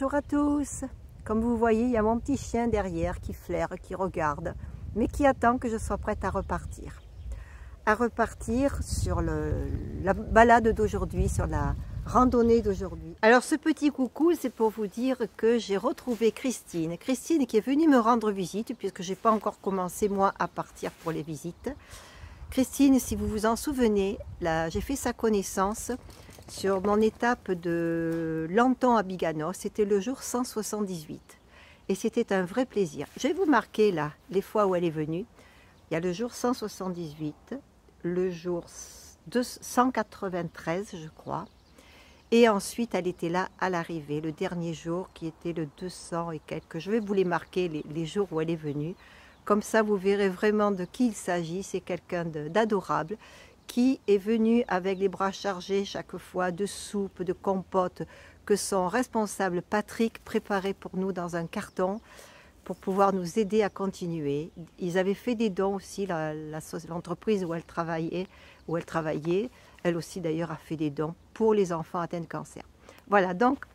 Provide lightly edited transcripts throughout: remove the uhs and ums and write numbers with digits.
Bonjour à tous. Comme vous voyez, il y a mon petit chien derrière qui flaire, qui regarde, mais qui attend que je sois prête à repartir. À repartir sur la balade d'aujourd'hui, sur la randonnée d'aujourd'hui. Alors ce petit coucou, c'est pour vous dire que j'ai retrouvé Christine. Christine qui est venue me rendre visite, puisque je n'ai pas encore commencé moi à partir pour les visites. Christine, si vous vous en souvenez, j'ai fait sa connaissance sur mon étape de Lanton à Biganos. C'était le jour 178 et c'était un vrai plaisir. Je vais vous marquer là les fois où elle est venue. Il y a le jour 178, le jour 193 je crois, et ensuite elle était là à l'arrivée, le dernier jour qui était le 200 et quelques. Je vais vous les marquer les jours où elle est venue. Comme ça, vous verrez vraiment de qui il s'agit. C'est quelqu'un d'adorable qui est venu avec les bras chargés chaque fois de soupe, de compote, que son responsable Patrick préparait pour nous dans un carton pour pouvoir nous aider à continuer. Ils avaient fait des dons aussi, l'entreprise où elle travaillait, elle aussi d'ailleurs a fait des dons pour les enfants atteints de cancer. Voilà, donc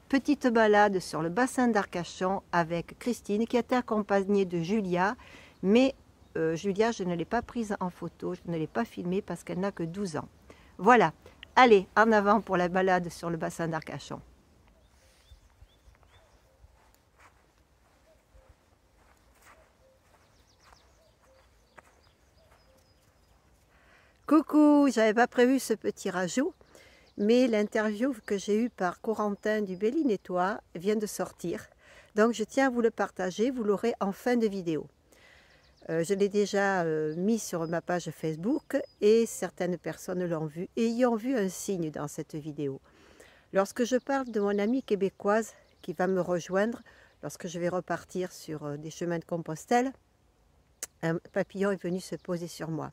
petite balade sur le bassin d'Arcachon avec Christine qui était accompagnée de Julia, mais Julia, je ne l'ai pas prise en photo, je ne l'ai pas filmée parce qu'elle n'a que 12 ans. Voilà, allez, en avant pour la balade sur le bassin d'Arcachon. Coucou, j'avais pas prévu ce petit rajout, mais l'interview que j'ai eue par Corentin du Bellinétois vient de sortir. Donc je tiens à vous le partager, vous l'aurez en fin de vidéo. Je l'ai déjà mis sur ma page Facebook et certaines personnes l'ont vu et y ont vu un signe dans cette vidéo. Lorsque je parle de mon amie québécoise qui va me rejoindre lorsque je vais repartir sur des chemins de Compostelle, un papillon est venu se poser sur moi.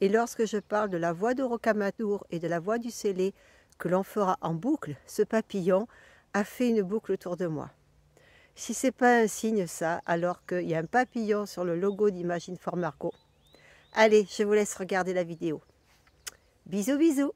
Et lorsque je parle de la voie de Rocamadour et de la voie du Célé que l'on fera en boucle, ce papillon a fait une boucle autour de moi. Si ce n'est pas un signe ça, alors qu'il y a un papillon sur le logo d'Imagine for Marco. Allez, je vous laisse regarder la vidéo. Bisous, bisous.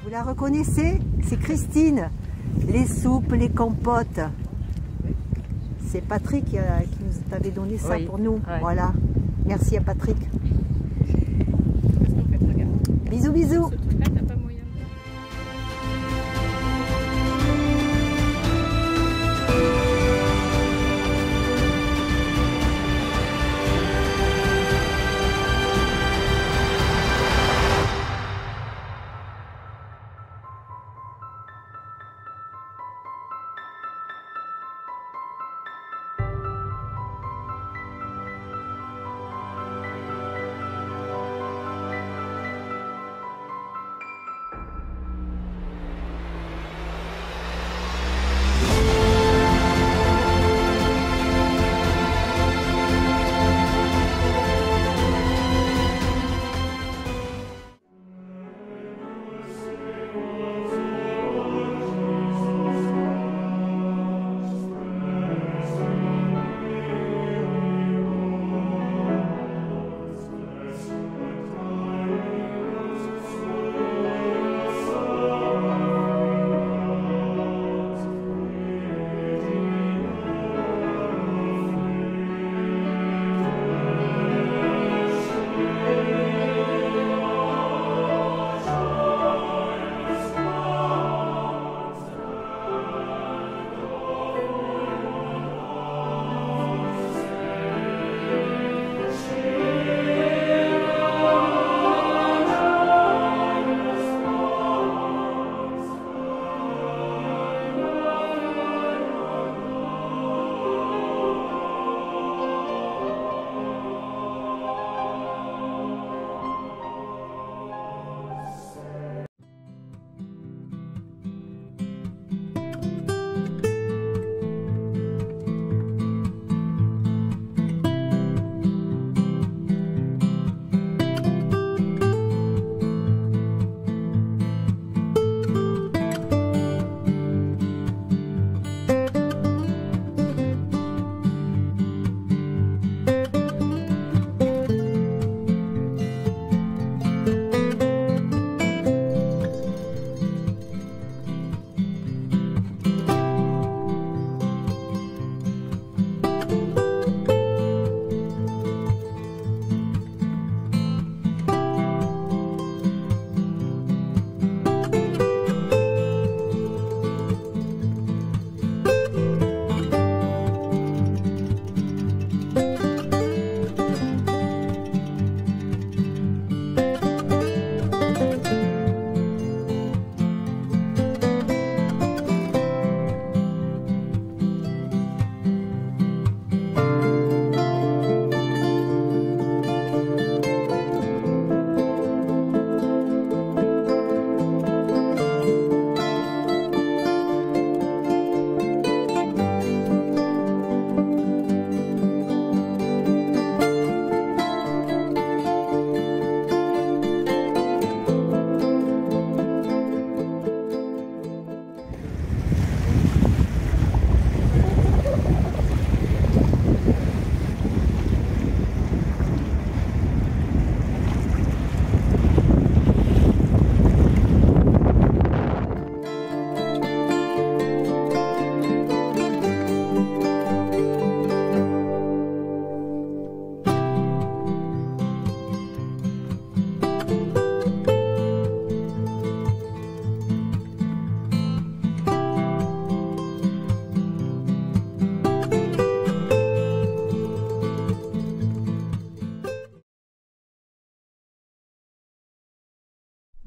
Vous la reconnaissez? C'est Christine. Les soupes, les compotes. C'est Patrick qui nous avait donné ça pour nous. Ouais. Voilà. Merci à Patrick. Bisous, bisous.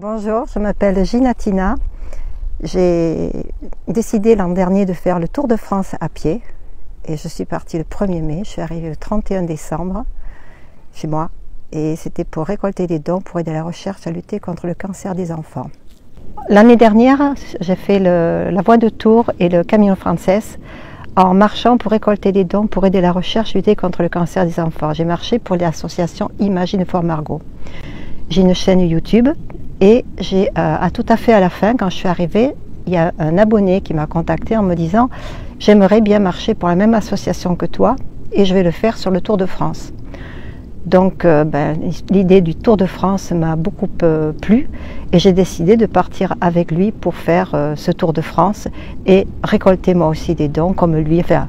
Bonjour, je m'appelle Ginatina. J'ai décidé l'an dernier de faire le Tour de France à pied et je suis partie le 1er mai, je suis arrivée le 31 décembre chez moi et c'était pour récolter des dons pour aider la recherche à lutter contre le cancer des enfants. L'année dernière, j'ai fait la voie de Tours et le Camino Frances en marchant pour récolter des dons pour aider la recherche à lutter contre le cancer des enfants. J'ai marché pour l'association Imagine for Margot. J'ai une chaîne YouTube. Et tout à fait à la fin, quand je suis arrivée, il y a un abonné qui m'a contacté en me disant « J'aimerais bien marcher pour la même association que toi et je vais le faire sur le Tour de France ». Donc l'idée du Tour de France m'a beaucoup plu et j'ai décidé de partir avec lui pour faire ce Tour de France et récolter moi aussi des dons comme lui, enfin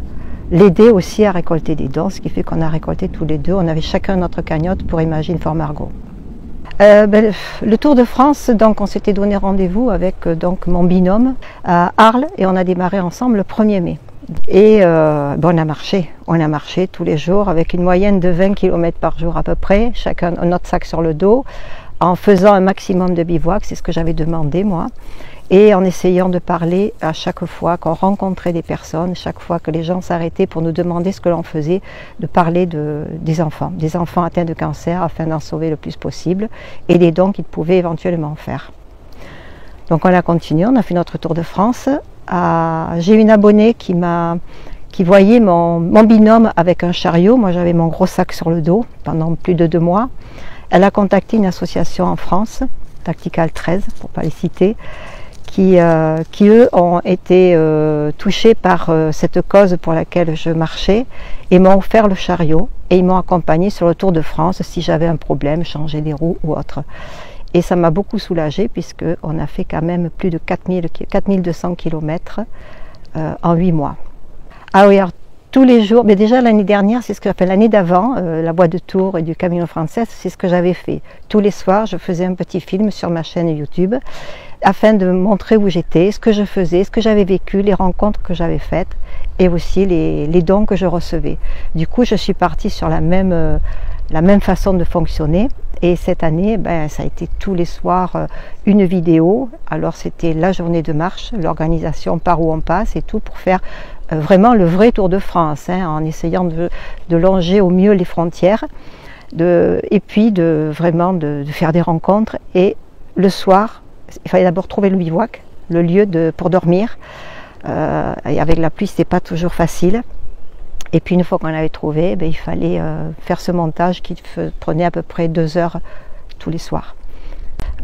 l'aider aussi à récolter des dons, ce qui fait qu'on a récolté tous les deux, on avait chacun notre cagnotte pour Imagine for Margot. Le Tour de France, donc on s'était donné rendez-vous avec mon binôme à Arles et on a démarré ensemble le 1er mai. Et on a marché tous les jours avec une moyenne de 20 km par jour à peu près, chacun notre sac sur le dos, en faisant un maximum de bivouac, c'est ce que j'avais demandé moi, et en essayant de parler à chaque fois qu'on rencontrait des personnes, chaque fois que les gens s'arrêtaient pour nous demander ce que l'on faisait, de parler des enfants atteints de cancer afin d'en sauver le plus possible et des dons qu'ils pouvaient éventuellement faire. Donc on a continué, on a fait notre Tour de France. J'ai une abonnée qui voyait mon binôme avec un chariot, moi j'avais mon gros sac sur le dos pendant plus de 2 mois. Elle a contacté une association en France, Tactical 13 pour ne pas les citer, qui eux ont été touchés par cette cause pour laquelle je marchais et m'ont offert le chariot et ils m'ont accompagné sur le Tour de France si j'avais un problème, changer des roues ou autre. Et ça m'a beaucoup soulagée puisqu'on a fait quand même plus de 4200 km en 8 mois. Ah oui, alors tous les jours, mais déjà l'année dernière, c'est ce que j'appelle l'année d'avant, la voie de Tours et du Camino Frances, c'est ce que j'avais fait. Tous les soirs, je faisais un petit film sur ma chaîne YouTube afin de montrer où j'étais, ce que je faisais, ce que j'avais vécu, les rencontres que j'avais faites et aussi les dons que je recevais. Du coup, je suis partie sur la même façon de fonctionner. Et cette année, ça a été tous les soirs une vidéo. Alors c'était la journée de marche, l'organisation par où on passe et tout pour faire vraiment le vrai Tour de France, en essayant de longer au mieux les frontières et puis vraiment de faire des rencontres. Et le soir, il fallait d'abord trouver le bivouac, le lieu pour dormir. Et avec la pluie, c'était pas toujours facile. Et puis une fois qu'on l'avait trouvé, il fallait faire ce montage qui prenait à peu près 2 heures tous les soirs.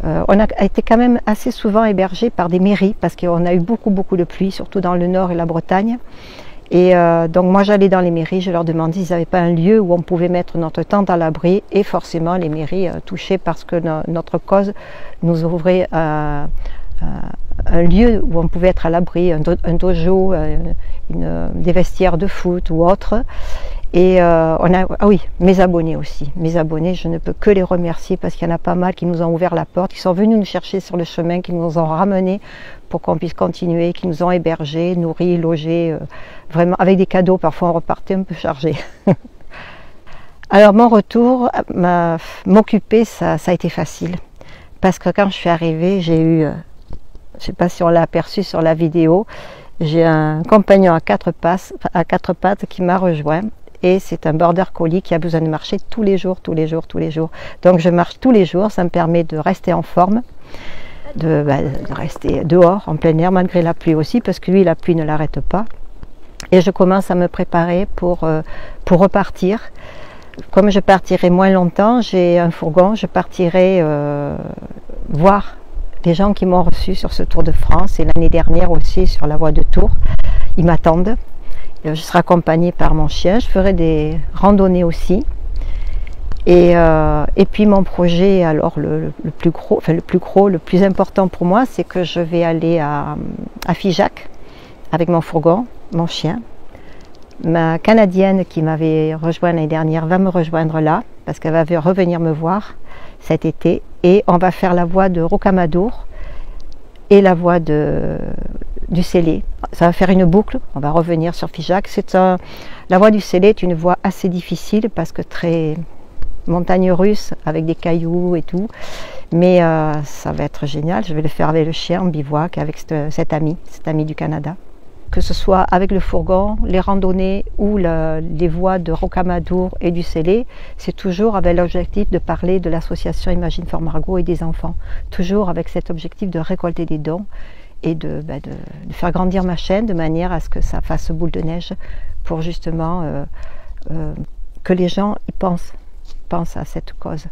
On a été quand même assez souvent hébergés par des mairies parce qu'on a eu beaucoup de pluie, surtout dans le nord et la Bretagne. Et donc moi j'allais dans les mairies, je leur demandais s'ils n'avaient pas un lieu où on pouvait mettre notre tente à l'abri et forcément les mairies touchées parce que notre cause nous ouvrait un lieu où on pouvait être à l'abri, un dojo, des vestiaires de foot ou autre. Et ah oui, mes abonnés aussi. Mes abonnés, je ne peux que les remercier parce qu'il y en a pas mal qui nous ont ouvert la porte, qui sont venus nous chercher sur le chemin, qui nous ont ramenés pour qu'on puisse continuer, qui nous ont hébergés, nourris, logés, vraiment avec des cadeaux. Parfois on repartait un peu chargé. Alors mon retour, m'occuper, ça a été facile. Parce que quand je suis arrivée, j'ai eu, je ne sais pas si on l'a aperçu sur la vidéo, j'ai un compagnon à 4 pattes qui m'a rejoint. Et c'est un border collie qui a besoin de marcher tous les jours. Donc je marche tous les jours, ça me permet de rester en forme, de rester dehors, en plein air, malgré la pluie aussi, parce que lui, la pluie ne l'arrête pas. Et je commence à me préparer pour repartir. Comme je partirai moins longtemps, j'ai un fourgon, je partirai voir les gens qui m'ont reçu sur ce Tour de France et l'année dernière aussi sur la voie de Tours. Ils m'attendent. Je serai accompagnée par mon chien, je ferai des randonnées aussi. Et puis mon projet, alors le plus important pour moi, c'est que je vais aller à Figeac avec mon fourgon, mon chien. Ma Canadienne qui m'avait rejoint l'année dernière va me rejoindre là, parce qu'elle va revenir me voir cet été. Et on va faire la voie de Rocamadour et la voie du Célé. Ça va faire une boucle, on va revenir sur Figeac. La voie du Célé est une voie assez difficile parce que très montagne russe avec des cailloux et tout. Mais ça va être génial, je vais le faire avec le chien en bivouac, avec cet ami du Canada. Que ce soit avec le fourgon, les randonnées ou les voies de Rocamadour et du Célé, c'est toujours avec l'objectif de parler de l'association Imagine for Margot et des enfants. Toujours avec cet objectif de récolter des dons et de faire grandir ma chaîne de manière à ce que ça fasse boule de neige pour justement que les gens y pensent à cette cause.